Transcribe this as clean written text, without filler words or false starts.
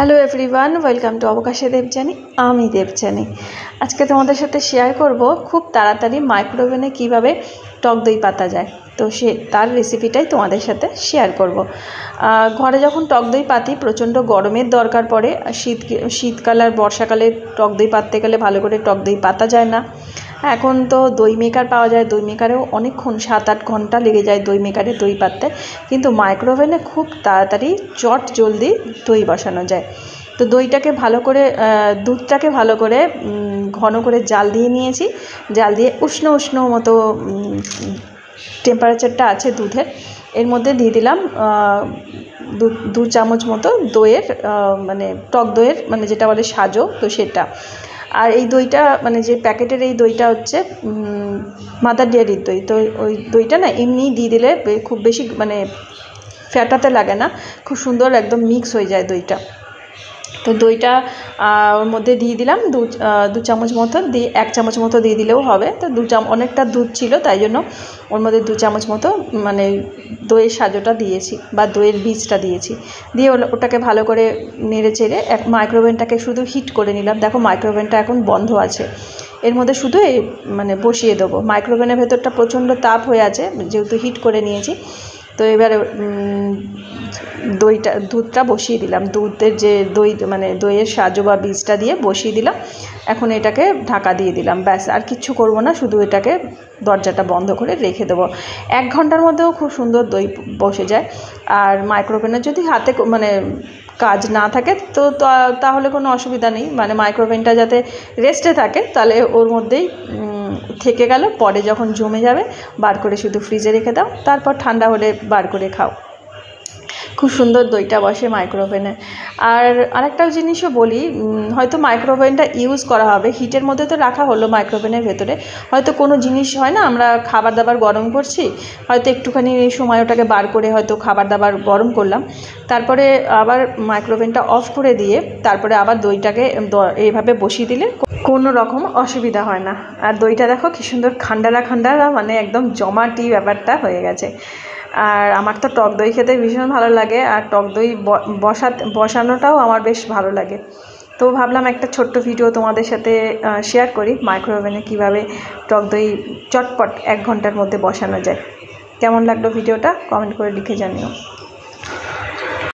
Hello everyone, welcome to অবকাশে দেবযানী। আমি দেবযানী। আজকে তোমাদের সাথে শেয়ার করব খুব তাড়াতাড়ি মাইক্রোওভেনে কিভাবে টক দই পাতা যায়। তো তার রেসিপিটাই তোমাদের সাথে শেয়ার করব। ঘরে যখন টক দই পাতি প্রচণ্ড গরমের দরকার পড়ে, শীতকাল আর বর্ষাকালে টক দই পাততে গেলে ভালো করে টক দই পাতা যায় না। এখন তো দই মেকার পাওয়া যায়, দই মেকারেও অনেকক্ষণ 7-8 ঘন্টা লেগে যায় দই মেকারে দই পাততে, কিন্তু মাইক্রোওভেনে খুব তাড়াতাড়ি চট জলদি দই বসানো যায়। তো দইটাকে ভালো করে দুধটাকে ভালো করে ঘন করে জাল দিয়ে নিয়েছি। জাল দিয়ে উষ্ণ উষ্ণ মতো টেম্পারেচারটা আছে দুধের, এর মধ্যে দিয়ে দিলাম 2 চামচ মতো দইয়ের মানে টক দইয়ের মানে যেটা বলে সাজো, তো সেটা। আর এই দইটা মানে যে প্যাকেটের এই দইটা হচ্ছে মাদার ডেয়ারির দই। তো ওই দইটা না এমনি দিয়ে দিলে খুব বেশি মানে ফ্যাটাতে লাগে না, খুব সুন্দর একদম মিক্স হয়ে যায় দইটা। তো দইটা ওর মধ্যে দিয়ে দিলাম 2 চামচ মতো, দিয়ে 1 চামচ মতো দিয়ে দিলেও হবে। তো অনেকটা দুধ ছিল, তাই জন্য ওর মধ্যে 2 চামচ মতো মানে দইয়ের সাজোটা দিয়েছি বা দইয়ের বীজটা দিয়েছি। দিয়ে ওটাকে ভালো করে নেড়ে চেড়ে মাইক্রোওভেনটাকে শুধু হিট করে নিলাম। দেখো মাইক্রোওভেনটা এখন বন্ধ আছে, এর মধ্যে শুধু মানে বসিয়ে দেবো। মাইক্রোওভেনের ভেতরটা প্রচণ্ড তাপ হয়ে আছে যেহেতু হিট করে নিয়েছি। তো এবারে দুধটা বসিয়ে দিলাম, দুধের যে দই মানে দইয়ের সাজো বা বীজটা দিয়ে বসিয়ে দিলাম। এখন এটাকে ঢাকা দিয়ে দিলাম, ব্যাস আর কিচ্ছু করব না, শুধু এটাকে দরজাটা বন্ধ করে রেখে দেবো। 1 ঘন্টার মধ্যেও খুব সুন্দর দই বসে যায়। আর মাইক্রোওভেনে যদি হাতে মানে কাজ না থাকে তো তাহলে কোনো অসুবিধা নেই, মানে মাইক্রোওভেনটা যাতে রেস্টে থাকে, তাহলে ওর মধ্যেই থেকে গেল। পরে যখন জমে যাবে বার করে শুধু ফ্রিজে রেখে দাও, তারপর ঠান্ডা হলে বার করে খাও। খুব সুন্দর দইটা বসে মাইক্রোওভেনে। আর আরেকটা জিনিসও বলি, হয়তো মাইক্রোওভেনটা ইউজ করা হবে, হিটের মধ্যে তো রাখা হলো মাইক্রোওভেনের ভেতরে, হয়তো কোনো জিনিস হয় না আমরা খাবার দাবার গরম করছি, হয়তো একটুখানি সময় ওটাকে বার করে হয়তো খাবার দাবার গরম করলাম, তারপরে আবার মাইক্রোওভেনটা অফ করে দিয়ে তারপরে আবার দইটাকে এইভাবে বসিয়ে দিলে কোনো রকম অসুবিধা হয় না। আর দইটা দেখো কী সুন্দর খান্ডারা খান্ডারা, মানে একদম জমাটি ব্যাপারটা হয়ে গেছে। আর আমার তো টক দই খেতে ভীষণ ভালো লাগে, আর টক দই বসানোটাও আমার বেশ ভালো লাগে। তো ভাবলাম একটা ছোট্ট ভিডিও তোমাদের সাথে শেয়ার করি, মাইক্রোওভেনে কীভাবে টক দই চটপট 1 ঘন্টার মধ্যে বসানো যায়। কেমন লাগলো ভিডিওটা কমেন্ট করে লিখে জানিও।